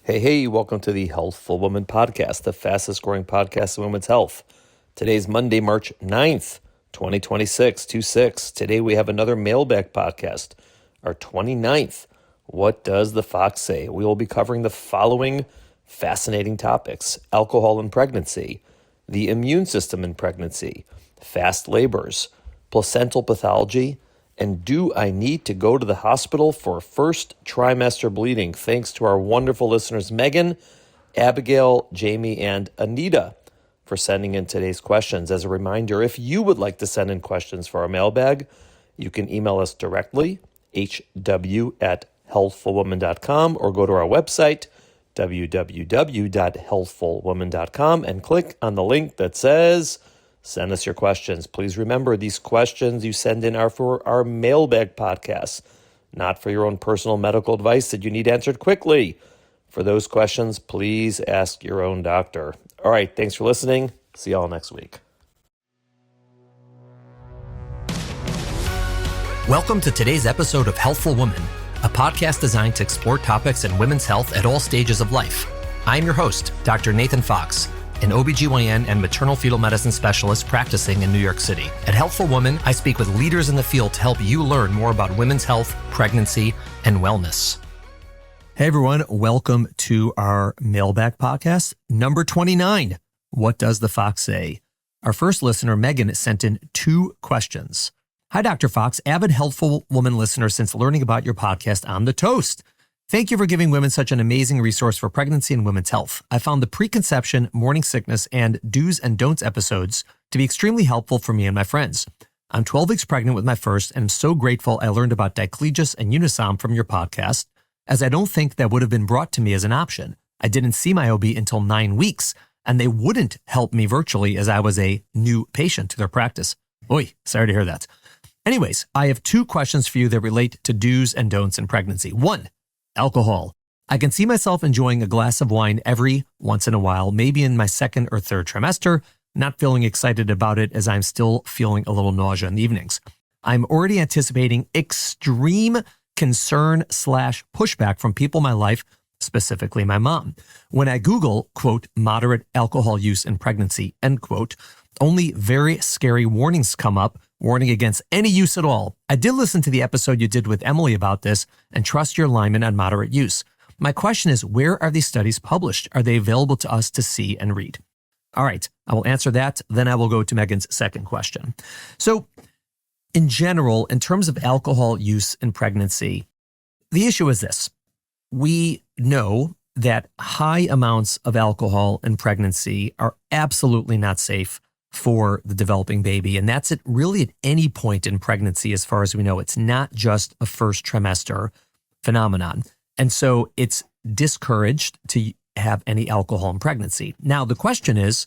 Hey, welcome to the Healthful Woman Podcast, the fastest growing podcast in women's health. Today's Monday, March 9th, 2026, 2/6. Today we have another Mailbag podcast, our 29th. What does the fox say? We will be covering the following fascinating topics: alcohol in pregnancy, the immune system in pregnancy, fast labors, placental pathology, and do I need to go to the hospital for first trimester bleeding? Thanks to our wonderful listeners, Megan, Abigail, Jamie, and Anita for sending in today's questions. As a reminder, if you would like to send in questions for our mailbag, you can email us directly, hw@healthfulwoman.com, or go to our website, www.healthfulwoman.com, and click on the link that says send us your questions. Please remember, these questions you send in are for our Mailbag podcast, not for your own personal medical advice that you need answered quickly. For those questions, please ask your own doctor. All right, thanks for listening. See y'all next week. Welcome to today's episode of Healthful Woman, a podcast designed to explore topics in women's health at all stages of life. I'm your host, Dr. Nathan Fox, an OBGYN and maternal fetal medicine specialist practicing in New York City. At Healthful Woman, I speak with leaders in the field to help you learn more about women's health, pregnancy, and wellness. Hey everyone, welcome to our Mailbag podcast, number 29. What does the fox say? Our first listener, Megan, sent in 2 questions. Hi, Dr. Fox, avid Healthful Woman listener since learning about your podcast on the toast. Thank you for giving women such an amazing resource for pregnancy and women's health. I found the preconception, morning sickness, and do's and don'ts episodes to be extremely helpful for me and my friends. I'm 12 weeks pregnant with my first, and I'm so grateful I learned about diclegis and Unisom from your podcast, as I don't think that would have been brought to me as an option. I didn't see my OB until 9 weeks, and they wouldn't help me virtually as I was a new patient to their practice. Oy, sorry to hear that. Anyways, I have 2 questions for you that relate to do's and don'ts in pregnancy. 1, alcohol. I can see myself enjoying a glass of wine every once in a while, maybe in my 2nd or 3rd trimester, not feeling excited about it as I'm still feeling a little nausea in the evenings. I'm already anticipating extreme concern/pushback from people in my life, specifically my mom. When I Google, quote, moderate alcohol use in pregnancy, end quote, only very scary warnings come up, warning against any use at all. I did listen to the episode you did with Emily about this and trust your alignment on moderate use. My question is, where are these studies published? Are they available to us to see and read? All right, I will answer that. Then I will go to Megan's second question. So in general, in terms of alcohol use in pregnancy, the issue is this. We know that high amounts of alcohol in pregnancy are absolutely not safe for the developing baby. And that's it really at any point in pregnancy, as far as we know. It's not just a first trimester phenomenon. And so it's discouraged to have any alcohol in pregnancy. Now, the question is,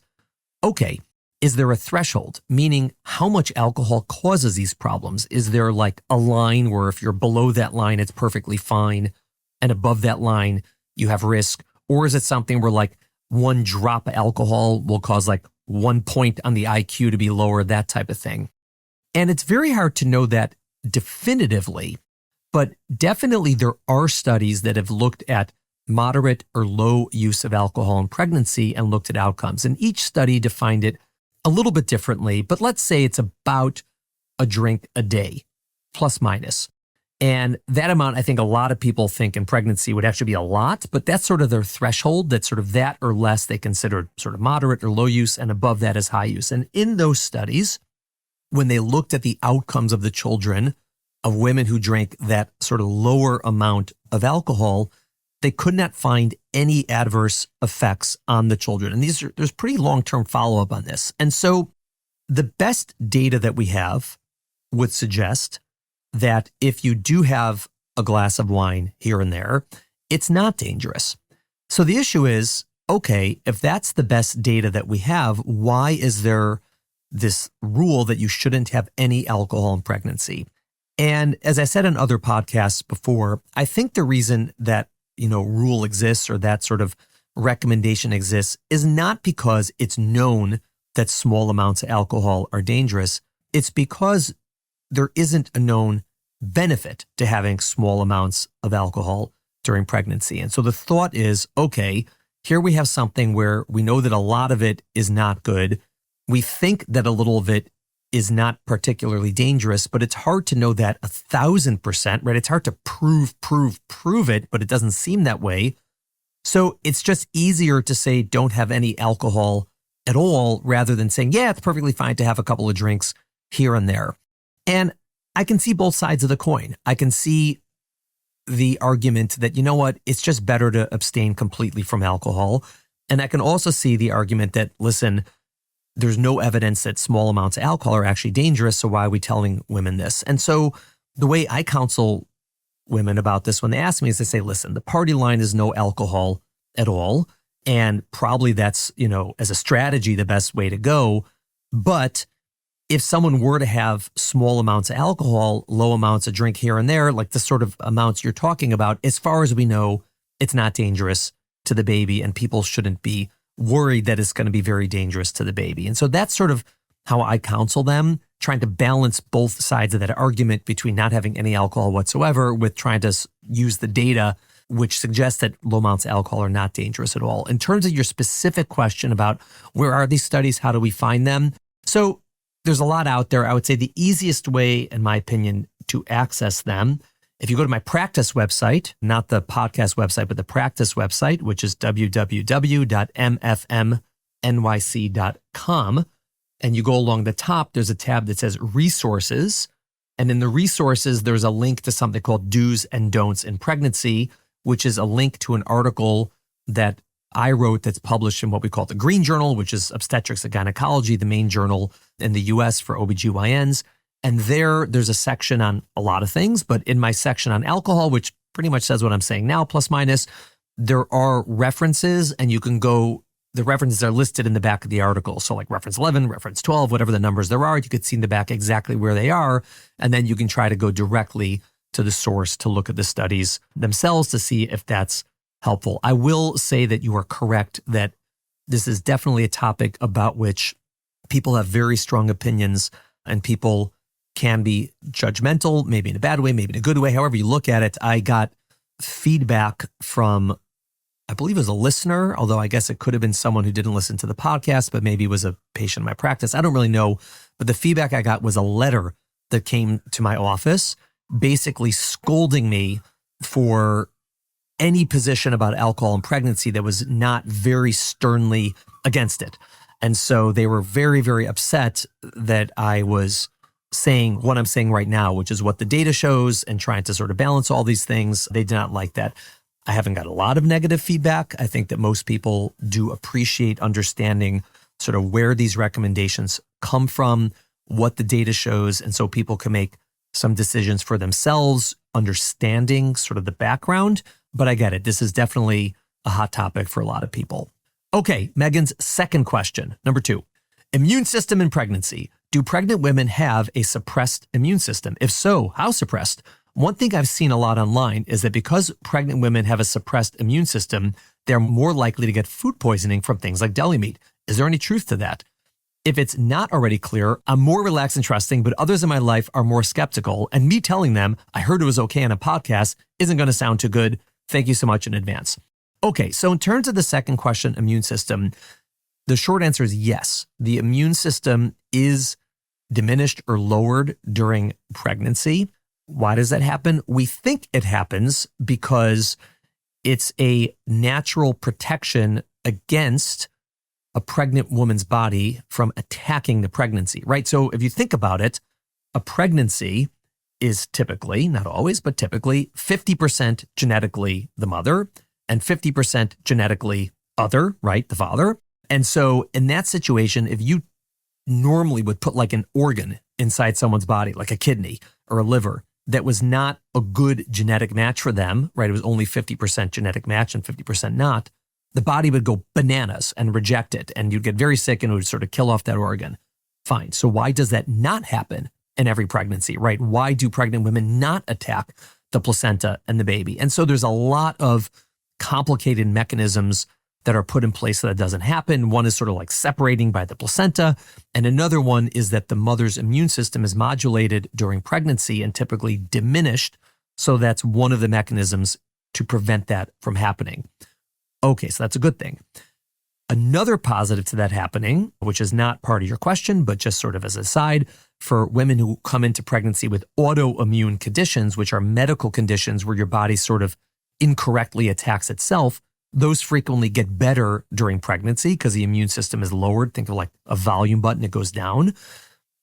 okay, is there a threshold? Meaning, how much alcohol causes these problems? Is there like a line where if you're below that line, it's perfectly fine, and above that line, you have risk? Or is it something where like 1 drop of alcohol will cause like 1 point on the IQ to be lower, that type of thing? And it's very hard to know that definitively, but definitely there are studies that have looked at moderate or low use of alcohol in pregnancy and looked at outcomes. And each study defined it a little bit differently, but let's say it's about a drink a day, plus minus. And that amount, I think a lot of people think in pregnancy would actually be a lot, but that's sort of their threshold, that sort of that or less they consider sort of moderate or low use, and above that is high use. And in those studies, when they looked at the outcomes of the children of women who drank that sort of lower amount of alcohol, they could not find any adverse effects on the children. And there's pretty long-term follow-up on this. And so the best data that we have would suggest that if you do have a glass of wine here and there, it's not dangerous. So the issue is, okay, if that's the best data that we have, why is there this rule that you shouldn't have any alcohol in pregnancy? And as I said in other podcasts before, I think the reason that, rule exists or that sort of recommendation exists is not because it's known that small amounts of alcohol are dangerous. It's because there isn't a known benefit to having small amounts of alcohol during pregnancy. And so the thought is, okay, here we have something where we know that a lot of it is not good. We think that a little of it is not particularly dangerous, but it's hard to know that 1,000%, right? It's hard to prove it, but it doesn't seem that way. So it's just easier to say don't have any alcohol at all rather than saying, yeah, it's perfectly fine to have a couple of drinks here and there. And I can see both sides of the coin. I can see the argument that, you know what, it's just better to abstain completely from alcohol. And I can also see the argument that, listen, there's no evidence that small amounts of alcohol are actually dangerous, so why are we telling women this? And so the way I counsel women about this when they ask me is they say, listen, the party line is no alcohol at all. And probably that's, as a strategy, the best way to go. But if someone were to have small amounts of alcohol, low amounts of drink here and there, like the sort of amounts you're talking about, as far as we know, it's not dangerous to the baby and people shouldn't be worried that it's going to be very dangerous to the baby. And so that's sort of how I counsel them, trying to balance both sides of that argument between not having any alcohol whatsoever with trying to use the data, which suggests that low amounts of alcohol are not dangerous at all. In terms of your specific question about where are these studies, how do we find them? So there's a lot out there. I would say the easiest way, in my opinion, to access them, if you go to my practice website, not the podcast website, but the practice website, which is www.mfmnyc.com, and you go along the top, there's a tab that says resources. And in the resources, there's a link to something called do's and don'ts in pregnancy, which is a link to an article that I wrote that's published in what we call the Green Journal, which is Obstetrics and Gynecology, the main journal in the US for OBGYNs. And there's a section on a lot of things, but in my section on alcohol, which pretty much says what I'm saying now, plus minus, there are references and you can go, the references are listed in the back of the article. So like reference 11, reference 12, whatever the numbers there are, you could see in the back exactly where they are. And then you can try to go directly to the source to look at the studies themselves to see if that's helpful. I will say that you are correct that this is definitely a topic about which people have very strong opinions and people can be judgmental, maybe in a bad way, maybe in a good way. However you look at it, I got feedback from, I believe it was a listener, although I guess it could have been someone who didn't listen to the podcast, but maybe was a patient in my practice. I don't really know. But the feedback I got was a letter that came to my office basically scolding me for any position about alcohol and pregnancy that was not very sternly against it. And so they were very, very upset that I was saying what I'm saying right now, which is what the data shows and trying to sort of balance all these things. They did not like that. I haven't got a lot of negative feedback. I think that most people do appreciate understanding sort of where these recommendations come from, what the data shows, and so people can make some decisions for themselves, understanding sort of the background. But I get it. This is definitely a hot topic for a lot of people. Okay, Megan's second question, number 2. Immune system in pregnancy. Do pregnant women have a suppressed immune system? If so, how suppressed? One thing I've seen a lot online is that because pregnant women have a suppressed immune system, they're more likely to get food poisoning from things like deli meat. Is there any truth to that? If it's not already clear, I'm more relaxed and trusting, but others in my life are more skeptical. And me telling them I heard it was okay on a podcast isn't going to sound too good. Thank you so much in advance. Okay, so in terms of the second question, immune system, the short answer is yes. The immune system is diminished or lowered during pregnancy. Why does that happen? We think it happens because it's a natural protection against a pregnant woman's body from attacking the pregnancy, right? So if you think about it, a pregnancy is typically, not always, but typically 50% genetically the mother and 50% genetically other, right? The father. And so in that situation, if you normally would put like an organ inside someone's body, like a kidney or a liver, that was not a good genetic match for them, right? It was only 50% genetic match and 50% not. The body would go bananas and reject it, and you'd get very sick and it would sort of kill off that organ. Fine. So why does that not happen in every pregnancy, right? Why do pregnant women not attack the placenta and the baby? And so there's a lot of complicated mechanisms that are put in place so that doesn't happen. One is sort of like separating by the placenta. And another one is that the mother's immune system is modulated during pregnancy and typically diminished. So that's one of the mechanisms to prevent that from happening. Okay, so that's a good thing. Another positive to that happening, which is not part of your question, but just sort of as a side, for women who come into pregnancy with autoimmune conditions, which are medical conditions where your body sort of incorrectly attacks itself, those frequently get better during pregnancy because the immune system is lowered. Think of like a volume button, it goes down.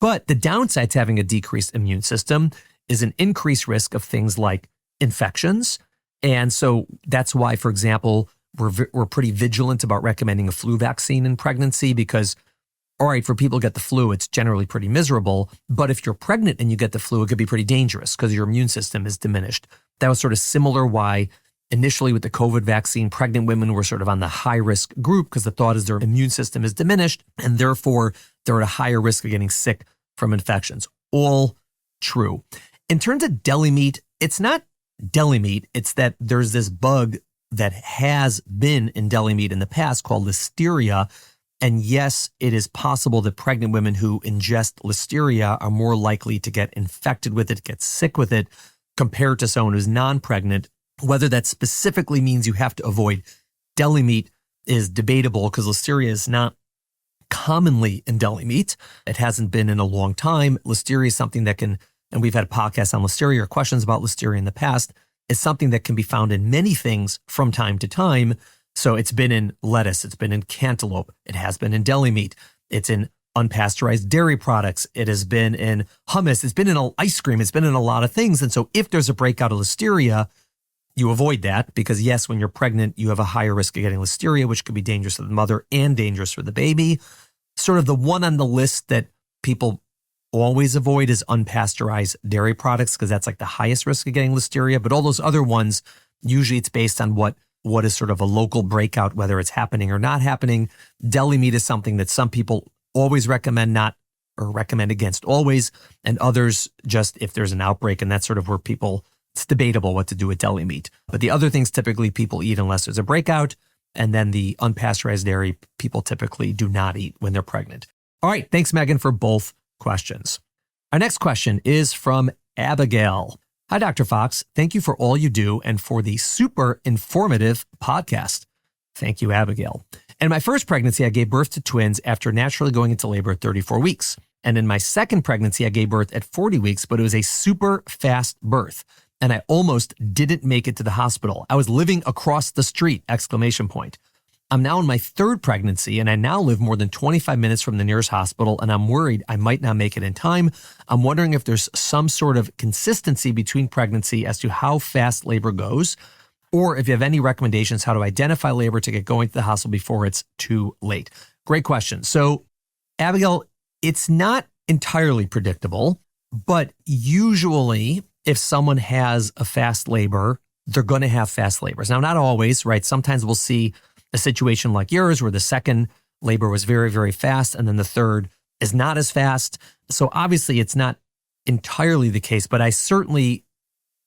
But the downside to having a decreased immune system is an increased risk of things like infections. And so that's why, for example, we're pretty vigilant about recommending a flu vaccine in pregnancy because, all right, for people who get the flu, it's generally pretty miserable. But if you're pregnant and you get the flu, it could be pretty dangerous because your immune system is diminished. That was sort of similar why initially with the COVID vaccine, pregnant women were sort of on the high-risk group because the thought is their immune system is diminished and therefore they're at a higher risk of getting sick from infections. All true. In terms of deli meat, it's not deli meat. It's that there's this bug that has been in deli meat in the past called listeria. And yes, it is possible that pregnant women who ingest listeria are more likely to get infected with it, get sick with it, compared to someone who's non-pregnant. Whether that specifically means you have to avoid deli meat is debatable because listeria is not commonly in deli meat. It hasn't been in a long time. Listeria is something that can, and we've had a podcast on listeria or questions about listeria in the past, is something that can be found in many things from time to time. So it's been in lettuce, it's been in cantaloupe, it has been in deli meat, it's in unpasteurized dairy products, it has been in hummus, it's been in ice cream, it's been in a lot of things. And so if there's a breakout of listeria, you avoid that because yes, when you're pregnant, you have a higher risk of getting listeria, which could be dangerous for the mother and dangerous for the baby. Sort of the one on the list that people always avoid is unpasteurized dairy products because that's like the highest risk of getting listeria. But all those other ones, usually it's based on what is sort of a local breakout, whether it's happening or not happening. Deli meat is something that some people always recommend not or recommend against always, and others just if there's an outbreak, and that's sort of where it's debatable what to do with deli meat. But the other things typically people eat unless there's a breakout, and then the unpasteurized dairy people typically do not eat when they're pregnant. All right, thanks Megan for both questions. Our next question is from Abigail. Hi, Dr. Fox. Thank you for all you do and for the super informative podcast. Thank you, Abigail. In my first pregnancy, I gave birth to twins after naturally going into labor at 34 weeks. And in my second pregnancy, I gave birth at 40 weeks, but it was a super fast birth. And I almost didn't make it to the hospital. I was living across the street, ! I'm now in my third pregnancy and I now live more than 25 minutes from the nearest hospital and I'm worried I might not make it in time. I'm wondering if there's some sort of consistency between pregnancy as to how fast labor goes, or if you have any recommendations how to identify labor to get going to the hospital before it's too late. Great question. So Abigail, it's not entirely predictable, but usually if someone has a fast labor, they're going to have fast labors. Now, not always, right? Sometimes we'll see a situation like yours where the second labor was very, very fast and then the third is not as fast. So obviously it's not entirely the case, but I certainly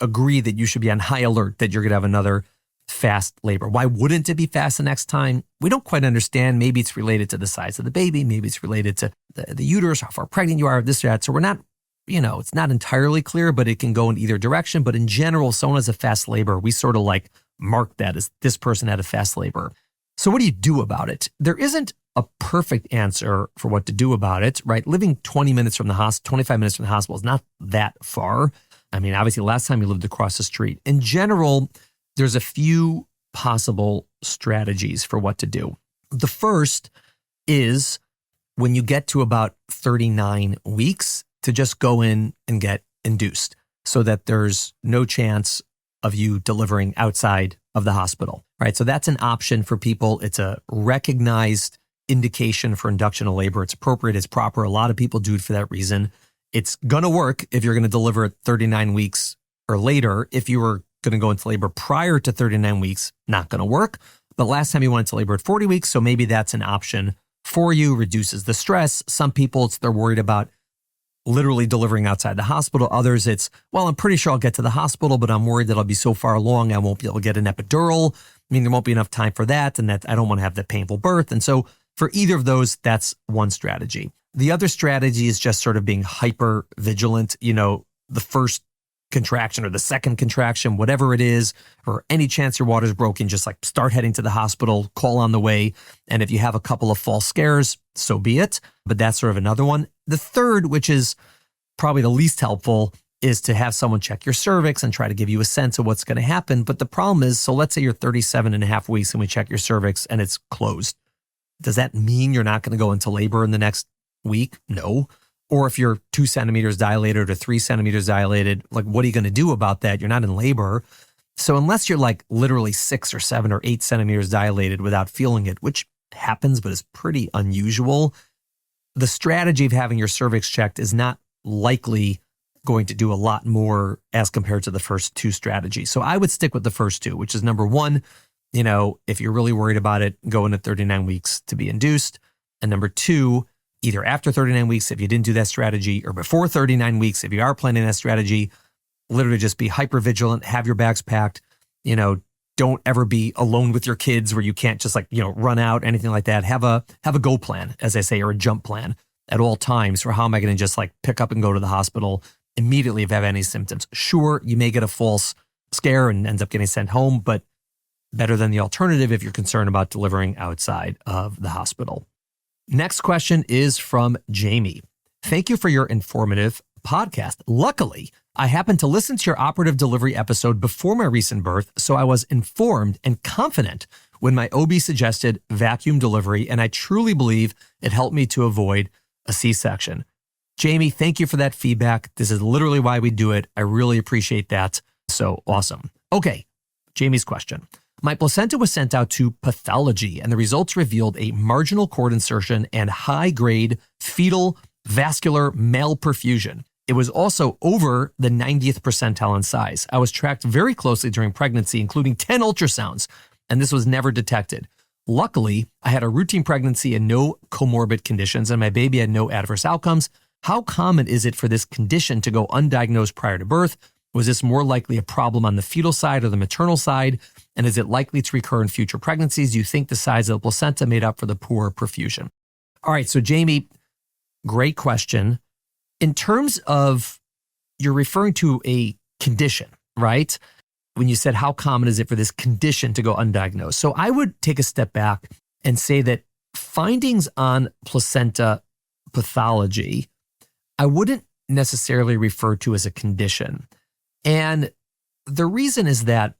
agree that you should be on high alert that you're going to have another fast labor. Why wouldn't it be fast the next time? We don't quite understand. Maybe it's related to the size of the baby. Maybe it's related to the uterus, how far pregnant you are, this or that. So we're not, it's not entirely clear, but it can go in either direction. But in general, if someone has a fast labor, we sort of like mark that as this person had a fast labor. So what do you do about it? There isn't a perfect answer for what to do about it, right? Living 20 minutes from the hospital, 25 minutes from the hospital is not that far. I mean, obviously, last time you lived across the street. In general, there's a few possible strategies for what to do. The first is when you get to about 39 weeks to just go in and get induced so that there's no chance of you delivering outside of the hospital, right? So that's an option for people. It's a recognized indication for induction of labor. It's appropriate. It's proper. A lot of people do it for that reason. It's going to work if you're going to deliver at 39 weeks or later. If you were going to go into labor prior to 39 weeks, not going to work. But last time you went into labor at 40 weeks, so maybe that's an option for you, reduces the stress. Some people, they're worried about literally delivering outside the hospital. Others, it's, well, I'm pretty sure I'll get to the hospital, but I'm worried that I'll be so far along, I won't be able to get an epidural. I mean, there won't be enough time for that, and that I don't want to have that painful birth. And so for either of those, that's one strategy. The other strategy is just sort of being hyper vigilant. The first contraction or the second contraction, whatever it is, or any chance your water's broken, just like start heading to the hospital, call on the way. And if you have a couple of false scares, so be it. But that's sort of another one. The third, which is probably the least helpful, is to have someone check your cervix and try to give you a sense of what's going to happen. But the problem is, so let's say you're 37 and a half weeks and we check your cervix and it's closed. Does that mean you're not going to go into labor in the next week? No. Or if you're 2 centimeters dilated or 3 centimeters dilated, like what are you going to do about that? You're not in labor. So unless you're like literally 6 or 7 or 8 centimeters dilated without feeling it, which happens but is pretty unusual, the strategy of having your cervix checked is not likely going to do a lot more as compared to the first two strategies. So I would stick with the first two, which is number one, if you're really worried about it, go into 39 weeks to be induced. And number two, either after 39 weeks, if you didn't do that strategy, or before 39 weeks, if you are planning that strategy, literally just be hyper vigilant, have your bags packed, don't ever be alone with your kids where you can't just run out, anything like that. Have a go plan, as I say, or a jump plan at all times for how am I going to just pick up and go to the hospital immediately if I have any symptoms. Sure, you may get a false scare and ends up getting sent home, but better than the alternative if you're concerned about delivering outside of the hospital. Next question is from Jamie. Thank you for your informative podcast. Luckily, I happened to listen to your operative delivery episode before my recent birth, so I was informed and confident when my OB suggested vacuum delivery, and I truly believe it helped me to avoid a C-section. Jamie, thank you for that feedback. This is literally why we do it. I really appreciate that. So awesome. Okay, Jamie's question. My placenta was sent out to pathology, and the results revealed a marginal cord insertion and high-grade fetal vascular malperfusion. It was also over the 90th percentile in size. I was tracked very closely during pregnancy, including 10 ultrasounds, and this was never detected. Luckily, I had a routine pregnancy and no comorbid conditions, and my baby had no adverse outcomes. How common is it for this condition to go undiagnosed prior to birth? Was this more likely a problem on the fetal side or the maternal side? And is it likely to recur in future pregnancies? Do you think the size of the placenta made up for the poor perfusion? All right, so Jamie, great question. In terms of, you're referring to a condition, right? When you said how common is it for this condition to go undiagnosed? So I would take a step back and say that findings on placenta pathology, I wouldn't necessarily refer to as a condition. And the reason is that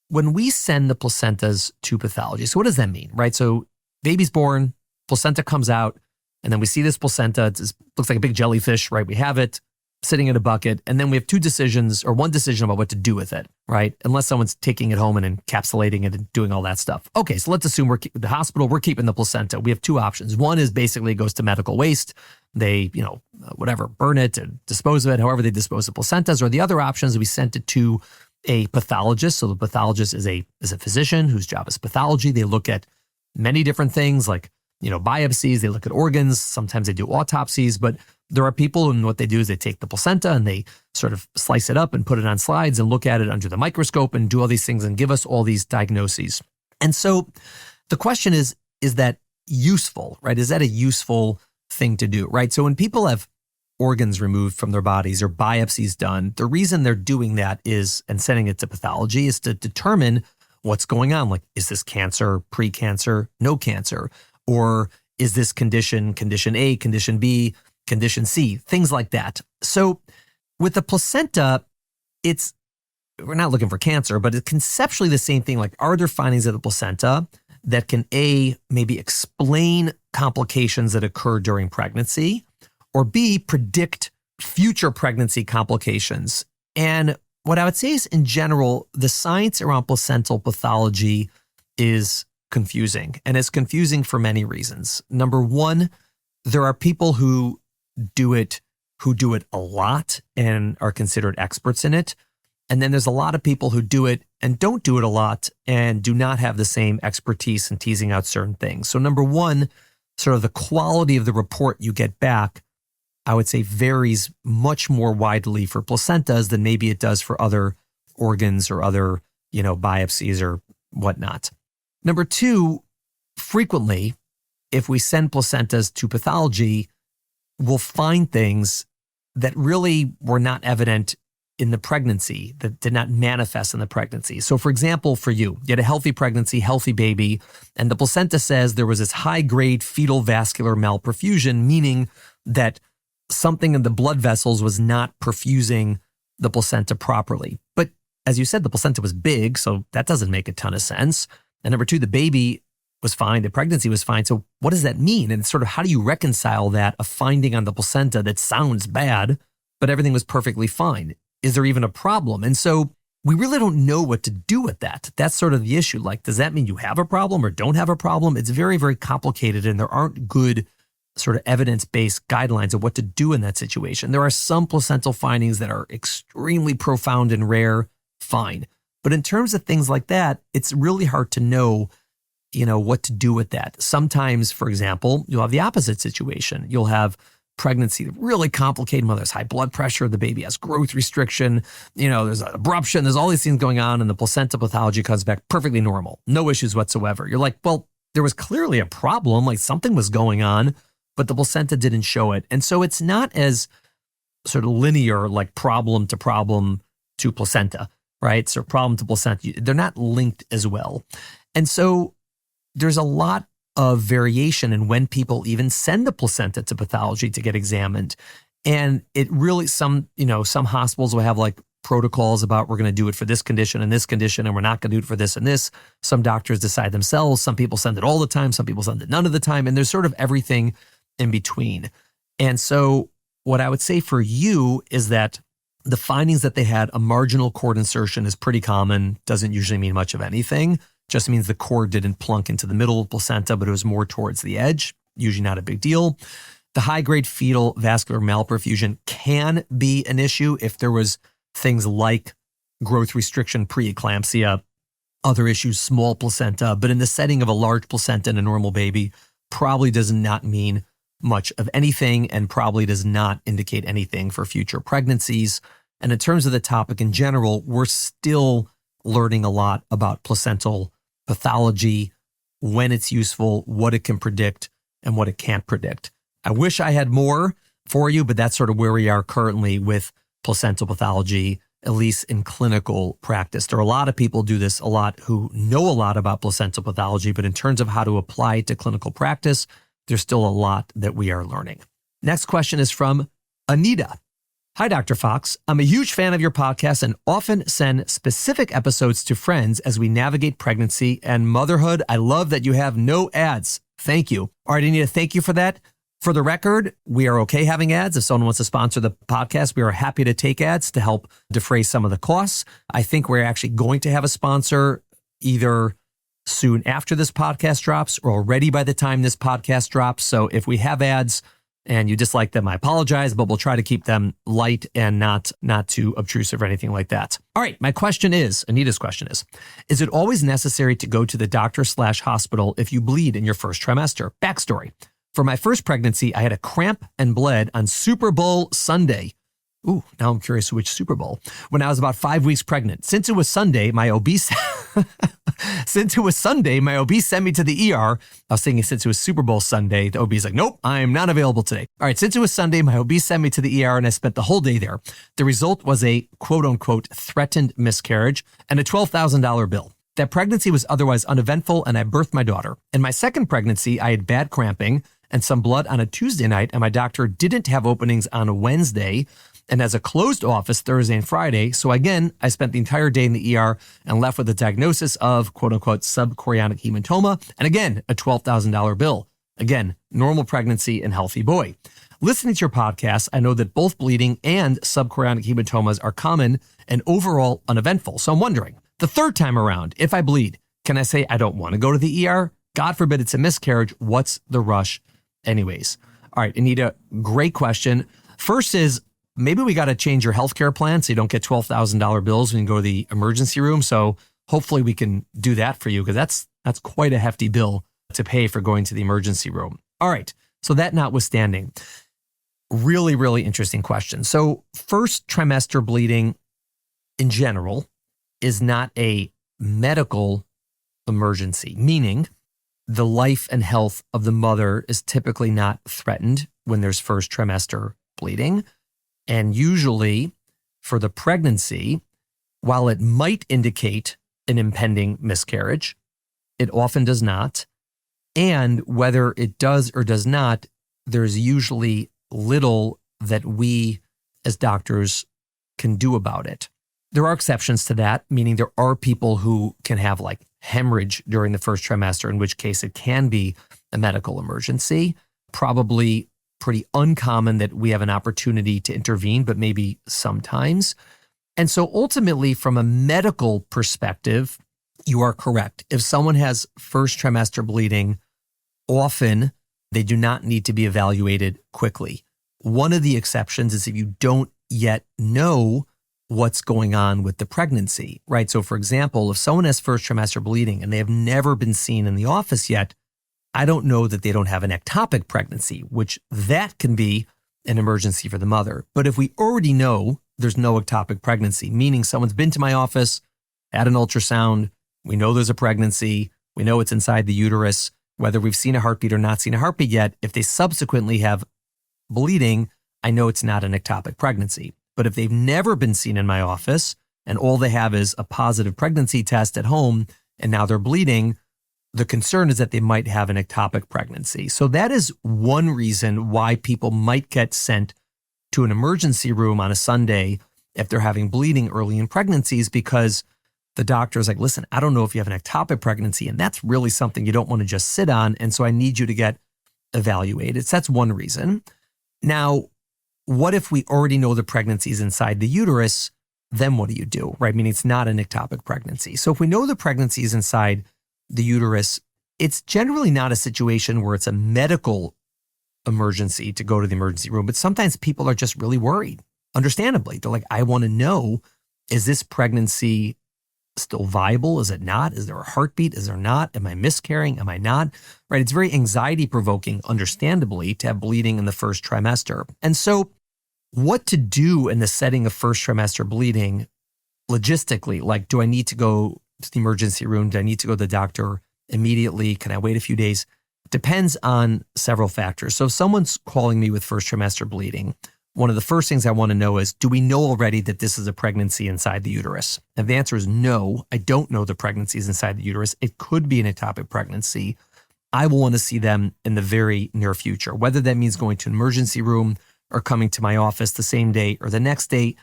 when we send the placentas to pathology, so what does that mean, right? So baby's born, placenta comes out, and then we see this placenta. It looks like a big jellyfish, right? We have it sitting in a bucket, and then we have two decisions, or one decision about what to do with it, right? Unless someone's taking it home and encapsulating it and doing all that stuff. Okay, so let's assume the hospital, we're keeping the placenta. We have two options. One is basically it goes to medical waste. They, burn it and dispose of it, however they dispose of placentas. Or the other option is we sent it to a pathologist. So the pathologist is a physician whose job is pathology. They look at many different things like, biopsies. They look at organs. Sometimes they do autopsies. But there are people, and what they do is they take the placenta and they sort of slice it up and put it on slides and look at it under the microscope and do all these things and give us all these diagnoses. And so the question is that useful, right? Is that a useful thing to do, right? So when people have organs removed from their bodies or biopsies done, the reason they're doing that is, and sending it to pathology, is to determine what's going on. Like, is this cancer, pre-cancer, no cancer? Or is this condition A, condition B, condition C, things like that. So with the placenta, we're not looking for cancer, but it's conceptually the same thing. Like, are there findings of the placenta that can A, maybe explain complications that occur during pregnancy, or B, predict future pregnancy complications? And what I would say is, in general, the science around placental pathology is confusing, and it's confusing for many reasons. Number one, there are people who do it a lot and are considered experts in it. And then there's a lot of people who do it and don't do it a lot and do not have the same expertise in teasing out certain things. So number one, sort of the quality of the report you get back, I would say, varies much more widely for placentas than maybe it does for other organs or other, biopsies or whatnot. Number two, frequently, if we send placentas to pathology, we'll find things that really were not evident in the pregnancy that did not manifest in the pregnancy. So for example, for you had a healthy pregnancy, healthy baby, and the placenta says there was this high-grade fetal vascular malperfusion, meaning that something in the blood vessels was not perfusing the placenta properly. But as you said, the placenta was big, so that doesn't make a ton of sense. And number two, the baby was fine, the pregnancy was fine. So what does that mean? And it's sort of, how do you reconcile that, a finding on the placenta that sounds bad, but everything was perfectly fine? Is there even a problem? And so we really don't know what to do with that. That's sort of the issue. Like, does that mean you have a problem or don't have a problem? It's very, very complicated, and there aren't good sort of evidence-based guidelines of what to do in that situation. There are some placental findings that are extremely profound and rare, fine. But in terms of things like that, it's really hard to know, what to do with that. Sometimes, for example, you'll have the opposite situation. You'll have pregnancy, really complicated. Mother has high blood pressure, the baby has growth restriction, there's an abruption, there's all these things going on, and the placenta pathology comes back perfectly normal, no issues whatsoever. You're like, well, there was clearly a problem, like something was going on, but the placenta didn't show it. And so it's not as sort of linear, like problem to placenta, right? So problem to placenta, they're not linked as well. And so there's a lot of variation in when people even send the placenta to pathology to get examined. And it really, some hospitals will have like protocols about, we're going to do it for this condition and we're not going to do it for this and this. Some doctors decide themselves. Some people send it all the time. Some people send it none of the time. And there's sort of everything in between. And so what I would say for you is that the findings that they had, a marginal cord insertion is pretty common, doesn't usually mean much of anything. Just means the cord didn't plunk into the middle of the placenta, but it was more towards the edge. Usually not a big deal. The high-grade fetal vascular malperfusion can be an issue if there was things like growth restriction, preeclampsia, other issues, small placenta. But in the setting of a large placenta in a normal baby, probably does not mean much of anything and probably does not indicate anything for future pregnancies. And in terms of the topic in general, we're still learning a lot about placental pathology, when it's useful, what it can predict, and what it can't predict. I wish I had more for you, but that's sort of where we are currently with placental pathology, at least in clinical practice. There are a lot of people do this a lot who know a lot about placental pathology, but in terms of how to apply it to clinical practice, there's still a lot that we are learning. Next question is from Anita. Hi, Dr. Fox. I'm a huge fan of your podcast and often send specific episodes to friends as we navigate pregnancy and motherhood. I love that you have no ads. Thank you. All right, Anita, thank you for that. For the record, we are okay having ads. If someone wants to sponsor the podcast, we are happy to take ads to help defray some of the costs. I think we're actually going to have a sponsor either soon after this podcast drops or already by the time this podcast drops. So if we have ads and you dislike them, I apologize, but we'll try to keep them light and not too obtrusive or anything like that. All right, my question is, Anita's question is it always necessary to go to the doctor/hospital if you bleed in your first trimester? Backstory. For my first pregnancy, I had a cramp and bled on Super Bowl Sunday. Ooh, now I'm curious which Super Bowl. When I was about 5 weeks pregnant. Since it was Sunday, my OB sent me to the ER. I was thinking since it was Super Bowl Sunday, the OB's like, nope, I am not available today. All right, since it was Sunday, my OB sent me to the ER and I spent the whole day there. The result was a quote unquote threatened miscarriage and a $12,000 bill. That pregnancy was otherwise uneventful and I birthed my daughter. In my second pregnancy, I had bad cramping and some blood on a Tuesday night and my doctor didn't have openings on a Wednesday and has a closed office Thursday and Friday. So again, I spent the entire day in the ER and left with a diagnosis of quote unquote subchorionic hematoma. And again, a $12,000 bill. Again, normal pregnancy and healthy boy. Listening to your podcast, I know that both bleeding and subchorionic hematomas are common and overall uneventful. So I'm wondering, the third time around, if I bleed, can I say I don't want to go to the ER? God forbid it's a miscarriage. What's the rush anyways? All right, Anita, great question. First is, maybe we got to change your healthcare plan so you don't get $12,000 bills when you go to the emergency room. So hopefully we can do that for you because that's quite a hefty bill to pay for going to the emergency room. All right. So that notwithstanding, really, really interesting question. So first trimester bleeding in general is not a medical emergency, meaning the life and health of the mother is typically not threatened when there's first trimester bleeding. And usually for the pregnancy, while it might indicate an impending miscarriage, it often does not. And whether it does or does not, there's usually little that we as doctors can do about it. There are exceptions to that, meaning there are people who can have like hemorrhage during the first trimester, in which case it can be a medical emergency. Probably pretty uncommon that we have an opportunity to intervene, but maybe sometimes. And so ultimately, from a medical perspective, you are correct. If someone has first trimester bleeding, often they do not need to be evaluated quickly. One of the exceptions is if you don't yet know what's going on with the pregnancy, right? So for example, if someone has first trimester bleeding and they have never been seen in the office yet, I don't know that they don't have an ectopic pregnancy, which that can be an emergency for the mother. But if we already know there's no ectopic pregnancy, meaning someone's been to my office, had an ultrasound, we know there's a pregnancy, we know it's inside the uterus, whether we've seen a heartbeat or not seen a heartbeat yet, if they subsequently have bleeding, I know it's not an ectopic pregnancy. But if they've never been seen in my office and all they have is a positive pregnancy test at home and now they're bleeding, the concern is that they might have an ectopic pregnancy. So that is one reason why people might get sent to an emergency room on a Sunday if they're having bleeding early in pregnancies, because the doctor is like, listen, I don't know if you have an ectopic pregnancy, and that's really something you don't want to just sit on. And so I need you to get evaluated. So that's one reason. Now, what if we already know the pregnancy is inside the uterus? Then what do you do, right? Meaning it's not an ectopic pregnancy. So if we know the pregnancy is inside the uterus, it's generally not a situation where it's a medical emergency to go to the emergency room, but sometimes people are just really worried. Understandably, they're like, I want to know, is this pregnancy still viable? Is it not? Is there a heartbeat? Is there not? Am I miscarrying? Am I not? Right? It's very anxiety provoking, understandably, to have bleeding in the first trimester. And so what to do in the setting of first trimester bleeding logistically, like, do I need to go to the emergency room? Do I need to go to the doctor immediately? Can I wait a few days? Depends on several factors. So if someone's calling me with first trimester bleeding, one of the first things I want to know is, do we know already that this is a pregnancy inside the uterus? If the answer is no, I don't know the pregnancy is inside the uterus, it could be an ectopic pregnancy, I will want to see them in the very near future. Whether that means going to an emergency room or coming to my office the same day or the next day,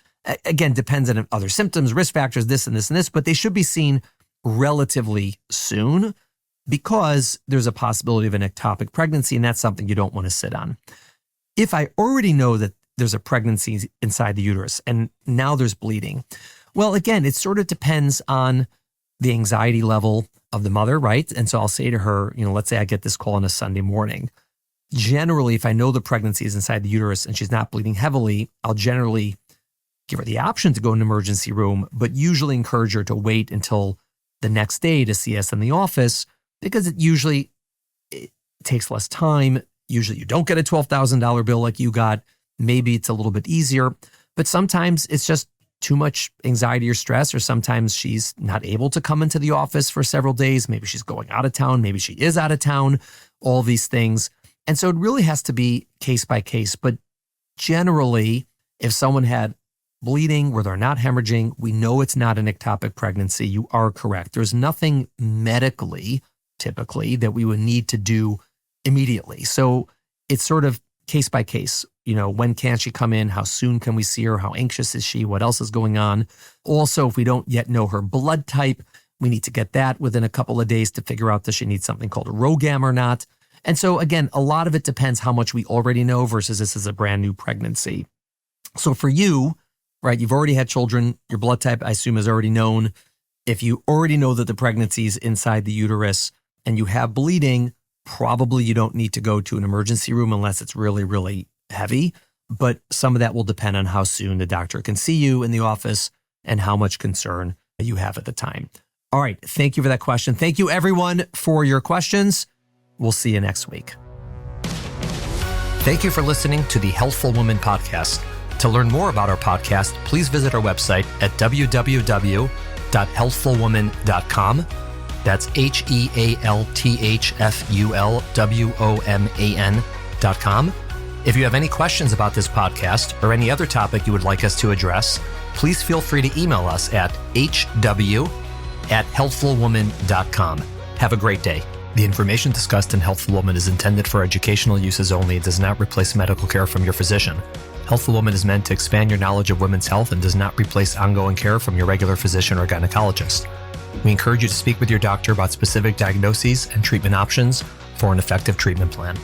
again, depends on other symptoms, risk factors, this and this and this, but they should be seen relatively soon because there's a possibility of an ectopic pregnancy, and that's something you don't want to sit on. If I already know that there's a pregnancy inside the uterus and now there's bleeding, well, again, it sort of depends on the anxiety level of the mother, right? And so I'll say to her, let's say I get this call on a Sunday morning. Generally, if I know the pregnancy is inside the uterus and she's not bleeding heavily, I'll generally give her the option to go in an emergency room, but usually encourage her to wait until the next day to see us in the office, because it takes less time. Usually you don't get a $12,000 bill like you got. Maybe it's a little bit easier, but sometimes it's just too much anxiety or stress, or sometimes she's not able to come into the office for several days. Maybe she's going out of town. Maybe she is out of town, all these things. And so it really has to be case by case. But generally, if someone had bleeding where they're not hemorrhaging, we know it's not an ectopic pregnancy. You are correct. There's nothing medically, typically, that we would need to do immediately. So it's sort of case by case. When can she come in? How soon can we see her? How anxious is she? What else is going on? Also, if we don't yet know her blood type, we need to get that within a couple of days to figure out, does she need something called a ROGAM or not? And so again, a lot of it depends how much we already know versus this is a brand new pregnancy. So for you, right, you've already had children, your blood type, I assume, is already known. If you already know that the pregnancy is inside the uterus and you have bleeding, probably you don't need to go to an emergency room unless it's really, really heavy. But some of that will depend on how soon the doctor can see you in the office and how much concern you have at the time. All right. Thank you for that question. Thank you, everyone, for your questions. We'll see you next week. Thank you for listening to the Healthful Woman podcast. To learn more about our podcast, please visit our website at www.healthfulwoman.com. That's HEALTHFULWOMAN.com. If you have any questions about this podcast or any other topic you would like us to address, please feel free to email us at hw@healthfulwoman.com. Have a great day. The information discussed in Healthful Woman is intended for educational uses only and does not replace medical care from your physician. Healthful Woman is meant to expand your knowledge of women's health and does not replace ongoing care from your regular physician or gynecologist. We encourage you to speak with your doctor about specific diagnoses and treatment options for an effective treatment plan.